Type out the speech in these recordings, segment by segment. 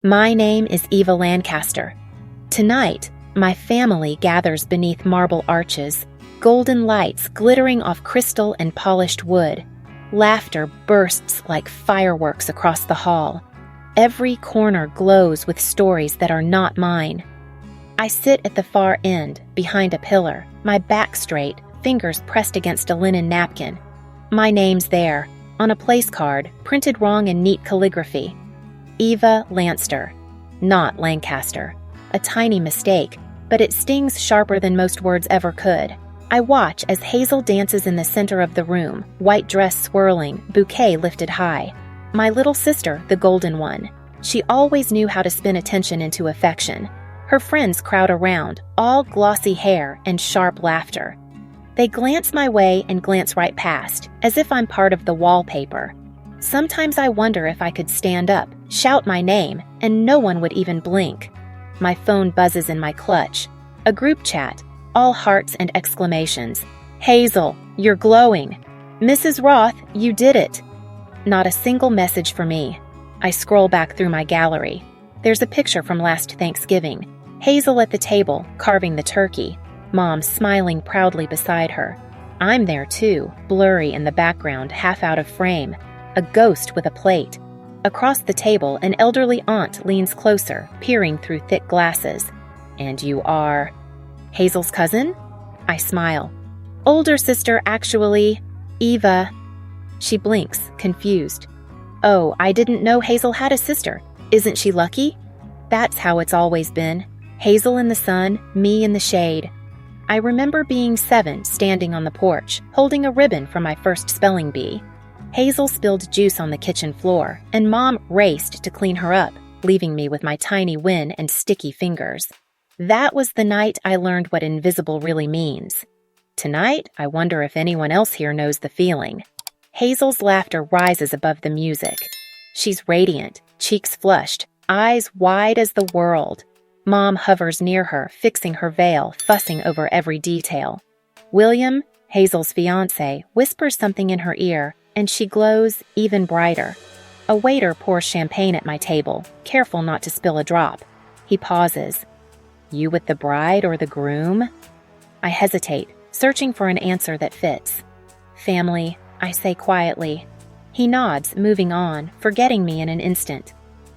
My name is Eva Lancaster. Tonight, my family gathers beneath marble arches, golden lights glittering off crystal and polished wood. Laughter bursts like fireworks across the hall. Every corner glows with stories that are not mine. I sit at the far end, behind a pillar, my back straight, fingers pressed against a linen napkin. My name's there, on a place card, printed wrong in neat calligraphy. Eva Lancaster, not Lancaster. A tiny mistake, but it stings sharper than most words ever could. I watch as Hazel dances in the center of the room, white dress swirling, bouquet lifted high. My little sister, the golden one. She always knew how to spin attention into affection. Her friends crowd around, all glossy hair and sharp laughter. They glance my way and glance right past, as if I'm part of the wallpaper. Sometimes I wonder if I could stand up, shout my name, and no one would even blink. My phone buzzes in my clutch. A group chat, all hearts and exclamations. Hazel, you're glowing. Mrs. Roth, you did it. Not a single message for me. I scroll back through my gallery. There's a picture from last Thanksgiving. Hazel at the table, carving the turkey. Mom smiling proudly beside her. I'm there too, blurry in the background, half out of frame. A ghost with a plate. Across the table, an elderly aunt leans closer, peering through thick glasses. And you are... Hazel's cousin? I smile. Older sister, actually. Eva. She blinks, confused. Oh, I didn't know Hazel had a sister. Isn't she lucky? That's how it's always been. Hazel in the sun, me in the shade. I remember being 7, standing on the porch, holding a ribbon for my first spelling bee. Hazel spilled juice on the kitchen floor, and Mom raced to clean her up, leaving me with my tiny win and sticky fingers. That was the night I learned what invisible really means. Tonight, I wonder if anyone else here knows the feeling. Hazel's laughter rises above the music. She's radiant, cheeks flushed, eyes wide as the world. Mom hovers near her, fixing her veil, fussing over every detail. William, Hazel's fiancé, whispers something in her ear, and she glows even brighter. A waiter pours champagne at my table, careful not to spill a drop. He pauses. You with the bride or the groom? I hesitate, searching for an answer that fits. Family, I say quietly. He nods, moving on, forgetting me in an instant.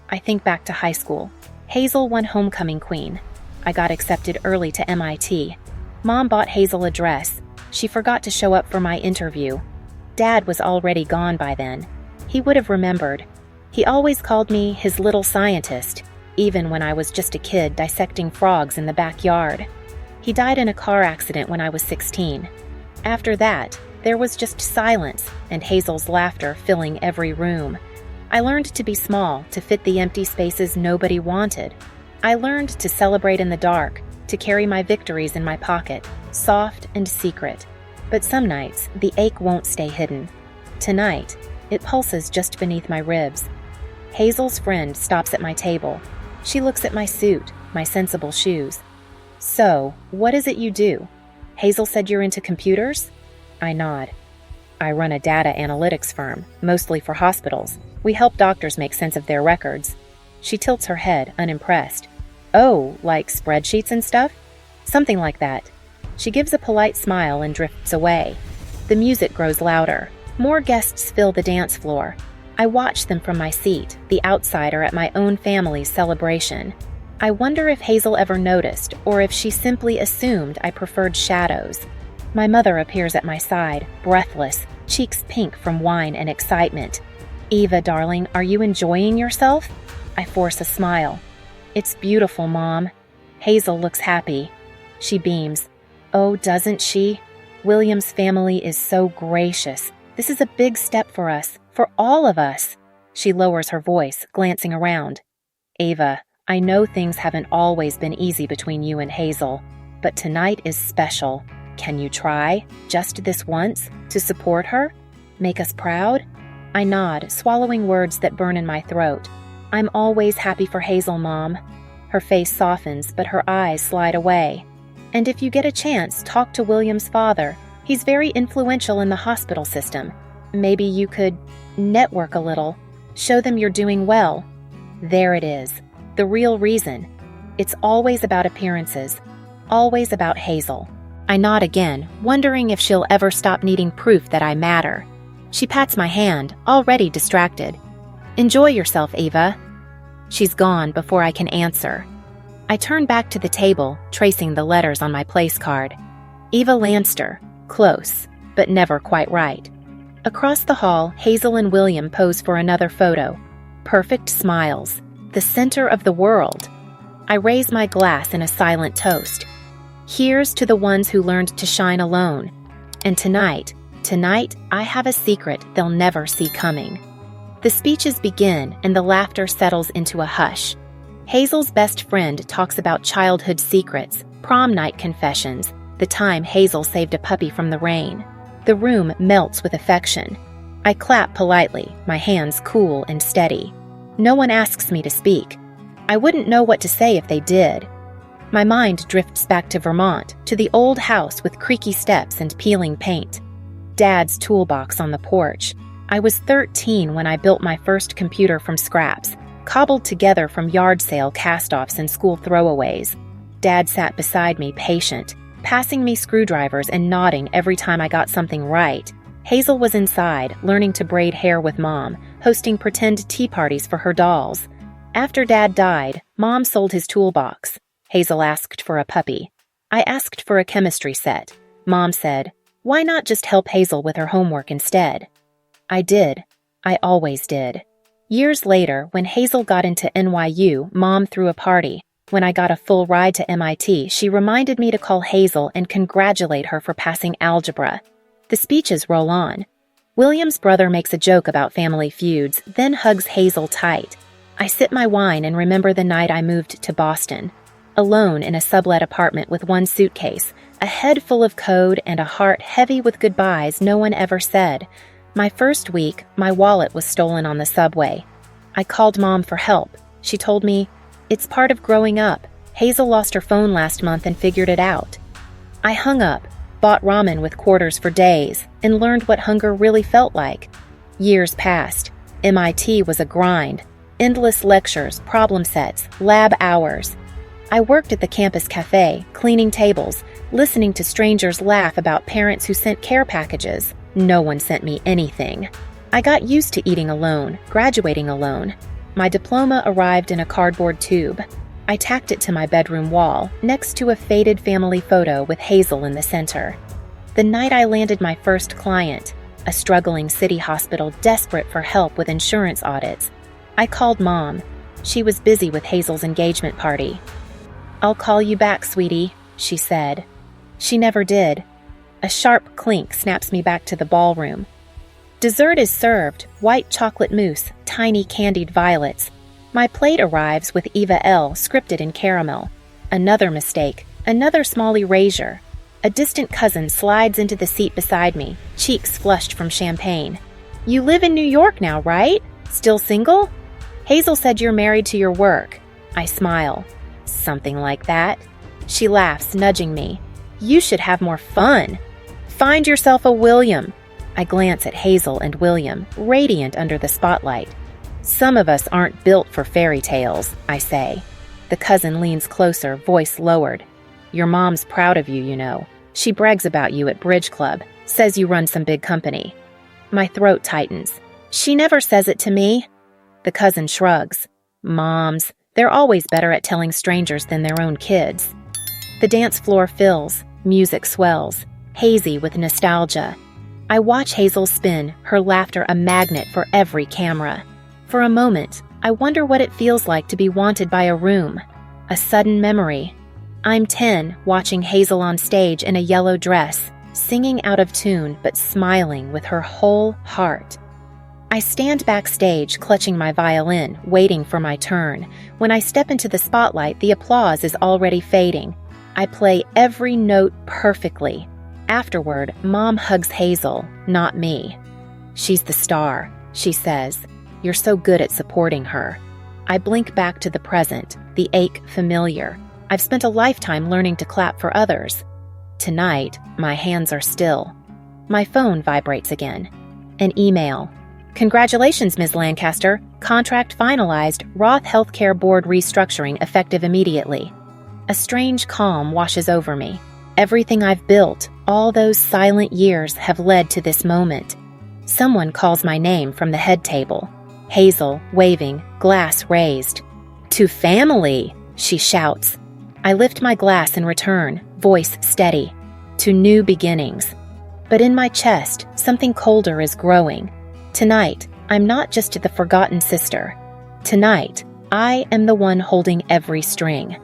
I think back to high school. Hazel won homecoming queen. I got accepted early to MIT. Mom bought Hazel a dress. She forgot to show up for my interview. Dad was already gone by then. He would have remembered. He always called me his little scientist, even when I was just a kid dissecting frogs in the backyard. He died in a car accident when I was 16. After that, there was just silence and Hazel's laughter filling every room. I learned to be small, to fit the empty spaces nobody wanted. I learned to celebrate in the dark, to carry my victories in my pocket, soft and secret. But some nights, the ache won't stay hidden. Tonight, it pulses just beneath my ribs. Hazel's friend stops at my table. She looks at my suit, my sensible shoes. So, what is it you do? Hazel said you're into computers? I nod. I run a data analytics firm, mostly for hospitals. We help doctors make sense of their records. She tilts her head, unimpressed. Oh, like spreadsheets and stuff? Something like that. She gives a polite smile and drifts away. The music grows louder. More guests fill the dance floor. I watch them from my seat, the outsider at my own family's celebration. I wonder if Hazel ever noticed, or if she simply assumed I preferred shadows. My mother appears at my side, breathless, cheeks pink from wine and excitement. Eva, darling, are you enjoying yourself? I force a smile. It's beautiful, Mom. Hazel looks happy. She beams. Oh, doesn't she? William's family is so gracious. This is a big step for us, for all of us. She lowers her voice, glancing around. Ava, I know things haven't always been easy between you and Hazel, but tonight is special. Can you try, just this once, to support her? Make us proud? I nod, swallowing words that burn in my throat. I'm always happy for Hazel, Mom. Her face softens, but her eyes slide away. And if you get a chance, talk to William's father. He's very influential in the hospital system. Maybe you could network a little. Show them you're doing well. There it is. the real reason. It's always about appearances, always about Hazel. I nod again, wondering if she'll ever stop needing proof that I matter. She pats my hand, already distracted. "Enjoy yourself, Eva." She's gone before I can answer. I turn back to the table, tracing the letters on my place card. Eva Lanster, close, but never quite right. Across the hall, Hazel and William pose for another photo. Perfect smiles, the center of the world. I raise my glass in a silent toast. Here's to the ones who learned to shine alone. And tonight, I have a secret they'll never see coming. The speeches begin and the laughter settles into a hush. Hazel's best friend talks about childhood secrets, prom night confessions, the time Hazel saved a puppy from the rain. The room melts with affection. I clap politely, my hands cool and steady. No one asks me to speak. I wouldn't know what to say if they did. My mind drifts back to Vermont, to the old house with creaky steps and peeling paint. Dad's toolbox on the porch. I was 13 when I built my first computer from scraps, cobbled together from yard sale cast-offs and school throwaways. Dad sat beside me, patient, passing me screwdrivers and nodding every time I got something right. Hazel was inside, learning to braid hair with Mom, hosting pretend tea parties for her dolls. After Dad died, Mom sold his toolbox. Hazel asked for a puppy. I asked for a chemistry set. Mom said, "Why not just help Hazel with her homework instead?" I did. I always did. Years later, when Hazel got into NYU, Mom threw a party. When I got a full ride to MIT, she reminded me to call Hazel and congratulate her for passing algebra. The speeches roll on. William's brother makes a joke about family feuds, then hugs Hazel tight. I sip my wine and remember the night I moved to Boston. Alone in a sublet apartment with one suitcase, a head full of code and a heart heavy with goodbyes no one ever said. My first week, my wallet was stolen on the subway. I called Mom for help. She told me, "It's part of growing up. Hazel lost her phone last month and figured it out." I hung up, bought ramen with quarters for days, and learned what hunger really felt like. Years passed. MIT was a grind. Endless lectures, problem sets, lab hours. I worked at the campus cafe, cleaning tables, listening to strangers laugh about parents who sent care packages. No one sent me anything. I got used to eating alone, graduating alone. My diploma arrived in a cardboard tube. I tacked it to my bedroom wall, next to a faded family photo with Hazel in the center. The night I landed my first client, a struggling city hospital desperate for help with insurance audits, I called Mom. She was busy with Hazel's engagement party. "I'll call you back, sweetie," she said. She never did. A sharp clink snaps me back to the ballroom. Dessert is served, white chocolate mousse, tiny candied violets. My plate arrives with Eva L. scripted in caramel. Another mistake, another small erasure. A distant cousin slides into the seat beside me, cheeks flushed from champagne. "You live in New York now, right? Still single?" "Hazel said you're married to your work." I smile. "Something like that." She laughs, nudging me. "You should have more fun. Find yourself a William." I glance at Hazel and William, radiant under the spotlight. "Some of us aren't built for fairy tales," I say. The cousin leans closer, voice lowered. "Your mom's proud of you, you know. She brags about you at Bridge Club, says you run some big company." My throat tightens. "She never says it to me." The cousin shrugs. "Moms, they're always better at telling strangers than their own kids." The dance floor fills, music swells, hazy with nostalgia. I watch Hazel spin, her laughter a magnet for every camera. For a moment, I wonder what it feels like to be wanted by a room. A sudden memory. I'm 10, watching Hazel on stage in a yellow dress, singing out of tune but smiling with her whole heart. I stand backstage, clutching my violin, waiting for my turn. When I step into the spotlight, the applause is already fading. I play every note perfectly. Afterward, Mom hugs Hazel, not me. "She's the star," she says. "You're so good at supporting her." I blink back to the present, the ache familiar. I've spent a lifetime learning to clap for others. Tonight, my hands are still. My phone vibrates again. An email. "Congratulations, Ms. Lancaster. Contract finalized, Roth Healthcare board restructuring effective immediately. A strange calm washes over me. Everything I've built, all those silent years, have led to this moment. Someone calls my name from the head table. Hazel, waving, glass raised. "To family!" she shouts. I lift my glass in return, voice steady. "To new beginnings." But in my chest, something colder is growing. Tonight, I'm not just the forgotten sister. Tonight, I am the one holding every string.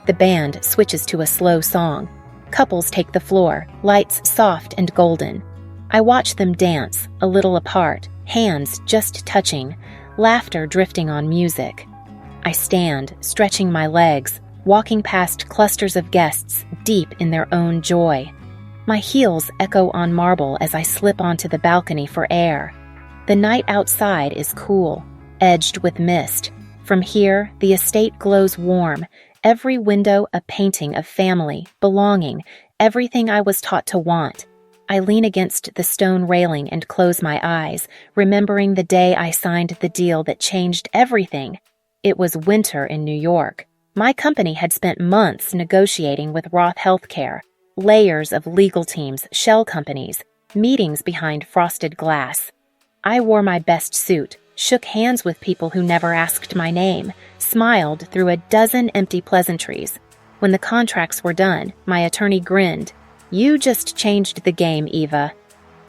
The band switches to a slow song. Couples take the floor, lights soft and golden. I watch them dance, a little apart, hands just touching, laughter drifting on music. I stand, stretching my legs, walking past clusters of guests deep in their own joy. My heels echo on marble as I slip onto the balcony for air. The night outside is cool, edged with mist. From here, the estate glows warm, every window a painting of family, belonging, everything I was taught to want. I lean against the stone railing and close my eyes, remembering the day I signed the deal that changed everything. It was winter in New York. My company had spent months negotiating with Roth Healthcare, layers of legal teams, shell companies, meetings behind frosted glass. I wore my best suit, shook hands with people who never asked my name, smiled through a dozen empty pleasantries. When the contracts were done, my attorney grinned. "You just changed the game, Eva."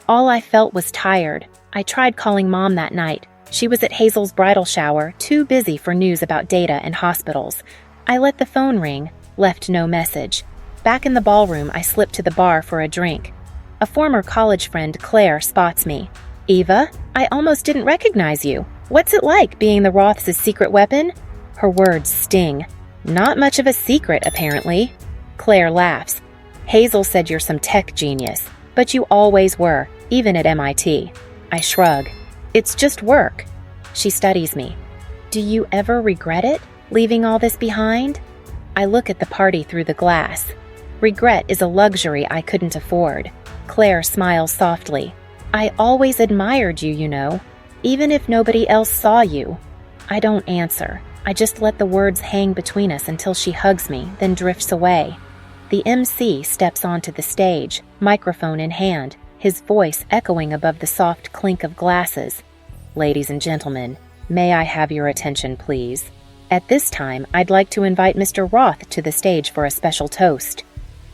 All I felt was tired. I tried calling Mom that night. She was at Hazel's bridal shower, too busy for news about data and hospitals. I let the phone ring, left no message. Back in the ballroom, I slipped to the bar for a drink. A former college friend, Claire, spots me. "Eva, I almost didn't recognize you. What's it like being the Roths' secret weapon?" Her words sting. "Not much of a secret, apparently." Claire laughs. "Hazel said you're some tech genius, but you always were, even at MIT. I shrug. "It's just work." She studies me. "Do you ever regret it, leaving all this behind?" I look at the party through the glass. Regret is a luxury I couldn't afford. Claire smiles softly. "I always admired you, you know, even if nobody else saw you." I don't answer. I just let the words hang between us until she hugs me, then drifts away. The MC steps onto the stage, microphone in hand, his voice echoing above the soft clink of glasses. "Ladies and gentlemen, may I have your attention, please? At this time, I'd like to invite Mr. Roth to the stage for a special toast."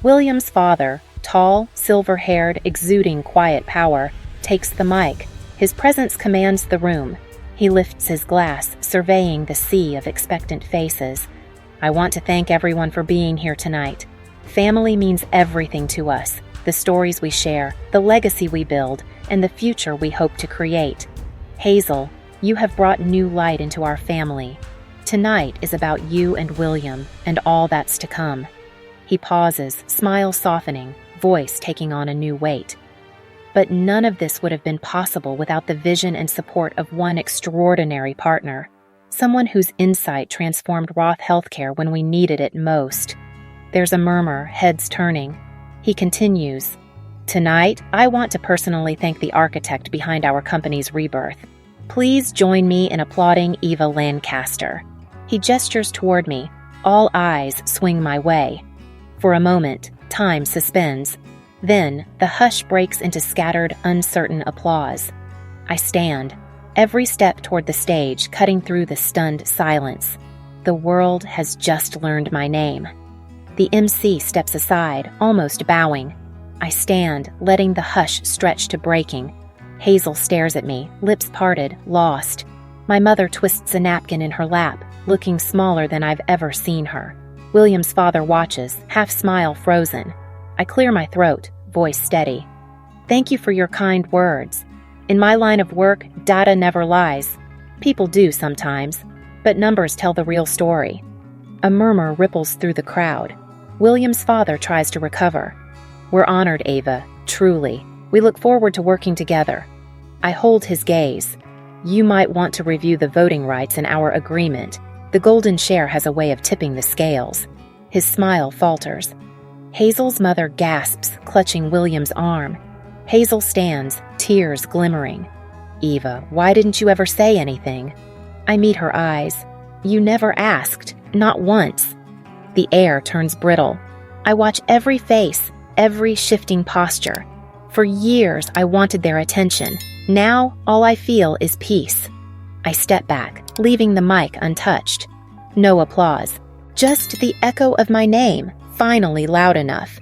William's father, tall, silver-haired, exuding quiet power, takes the mic. His presence commands the room. He lifts his glass, surveying the sea of expectant faces. "I want to thank everyone for being here tonight. Family means everything to us. The stories we share, the legacy we build, and the future we hope to create. Hazel, you have brought new light into our family. Tonight is about you and William, and all that's to come." He pauses, smile softening, voice taking on a new weight. But none of this would have been possible without the vision and support of one extraordinary partner, someone whose insight transformed Roth Healthcare when we needed it most. There's a murmur, heads turning. He continues, "Tonight, I want to personally thank the architect behind our company's rebirth. Please join me in applauding Eva Lancaster." He gestures toward me. All eyes swing my way. For a moment, time suspends. Then, the hush breaks into scattered, uncertain applause. I stand, every step toward the stage cutting through the stunned silence. The world has just learned my name. The MC steps aside, almost bowing. I stand, letting the hush stretch to breaking. Hazel stares at me, lips parted, lost. My mother twists a napkin in her lap, looking smaller than I've ever seen her. William's father watches, half smile frozen. I clear my throat, voice steady. "Thank you for your kind words. In my line of work, data never lies. People do sometimes, but numbers tell the real story." A murmur ripples through the crowd. William's father tries to recover. "We're honored, Ava, truly. We look forward to working together." I hold his gaze. "You might want to review the voting rights in our agreement. The golden share has a way of tipping the scales." His smile falters. Hazel's mother gasps, clutching William's arm. Hazel stands, tears glimmering. "Eva, why didn't you ever say anything?" I meet her eyes. You never asked, not once. The air turns brittle. I watch every face, every shifting posture. For years, I wanted their attention. Now, all I feel is peace. I step back, leaving the mic untouched. No applause. Just the echo of my name, finally loud enough.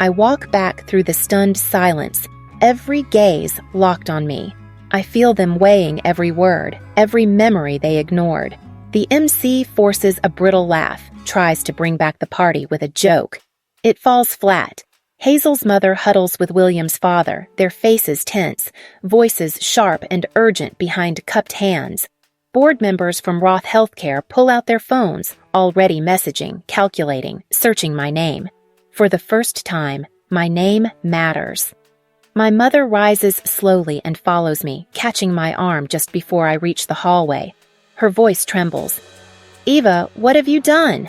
I walk back through the stunned silence, every gaze locked on me. I feel them weighing every word, every memory they ignored. The MC forces a brittle laugh, tries to bring back the party with a joke. It falls flat. Hazel's mother huddles with William's father, their faces tense, voices sharp and urgent behind cupped hands. Board members from Roth Healthcare pull out their phones, already messaging, calculating, searching my name. For the first time, my name matters. My mother rises slowly and follows me, catching my arm just before I reach the hallway. Her voice trembles. "Eva, what have you done?"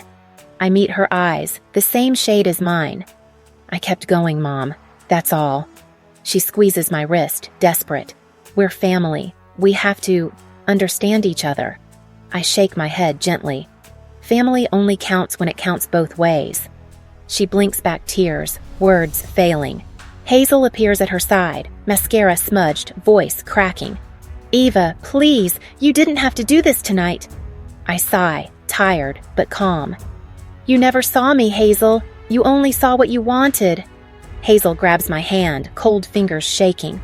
I meet her eyes, the same shade as mine. "I kept going, Mom. That's all." She squeezes my wrist, desperate. "We're family. We have to understand each other." I shake my head gently. Family only counts when it counts both ways. She blinks back tears, words failing. Hazel appears at her side, mascara smudged, voice cracking. "Eva, please, you didn't have to do this tonight." I sigh, tired but calm. "You never saw me, Hazel. You only saw what you wanted." Hazel grabs my hand, cold fingers shaking.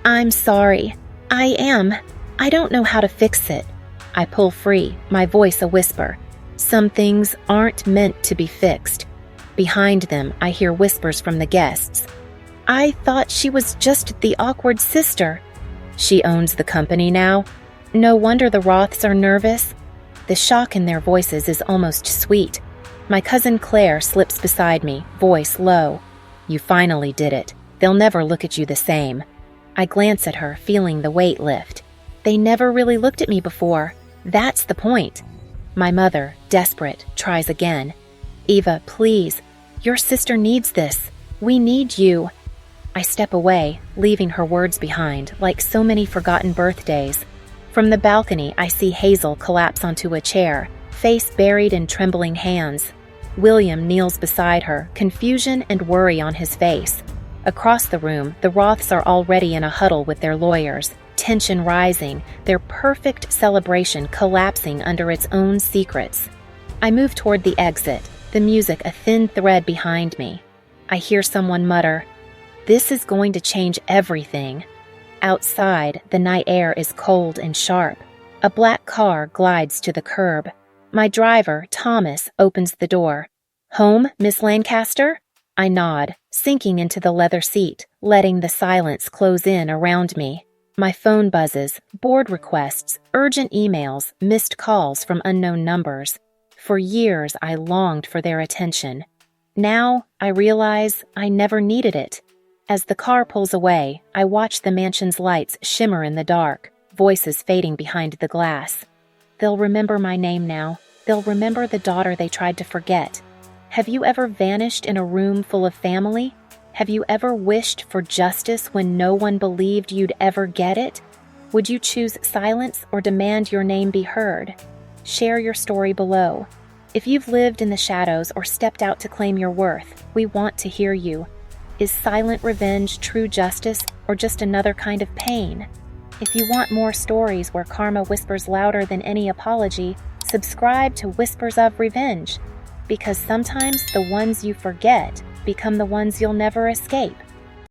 "I'm sorry. I am. I don't know how to fix it." I pull free, my voice a whisper. Some things aren't meant to be fixed. Behind them, I hear whispers from the guests. "I thought she was just the awkward sister." She owns the company now. No wonder the Roths are nervous. The shock in their voices is almost sweet. My cousin Claire slips beside me, voice low. "You finally did it. They'll never look at you the same." I glance at her, feeling the weight lift. They never really looked at me before. That's the point. My mother, desperate, tries again. "Eva, please. Your sister needs this. We need you." I step away, leaving her words behind, like so many forgotten birthdays. From the balcony, I see Hazel collapse onto a chair, face buried in trembling hands. William kneels beside her, confusion and worry on his face. Across the room, the Roths are already in a huddle with their lawyers, tension rising, their perfect celebration collapsing under its own secrets. I move toward the exit, the music a thin thread behind me. I hear someone mutter, "This is going to change everything." Outside, the night air is cold and sharp. A black car glides to the curb. My driver, Thomas, opens the door. "Home, Miss Lancaster?" I nod, sinking into the leather seat, letting the silence close in around me. My phone buzzes, board requests, urgent emails, missed calls from unknown numbers. For years, I longed for their attention. Now, I realize I never needed it. As the car pulls away, I watch the mansion's lights shimmer in the dark, voices fading behind the glass. They'll remember my name now. They'll remember the daughter they tried to forget. Have you ever vanished in a room full of family? Have you ever wished for justice when no one believed you'd ever get it? Would you choose silence or demand your name be heard? Share your story below. If you've lived in the shadows or stepped out to claim your worth, we want to hear you. Is silent revenge true justice or just another kind of pain? If you want more stories where karma whispers louder than any apology, subscribe to Whispers of Revenge, because sometimes the ones you forget become the ones you'll never escape.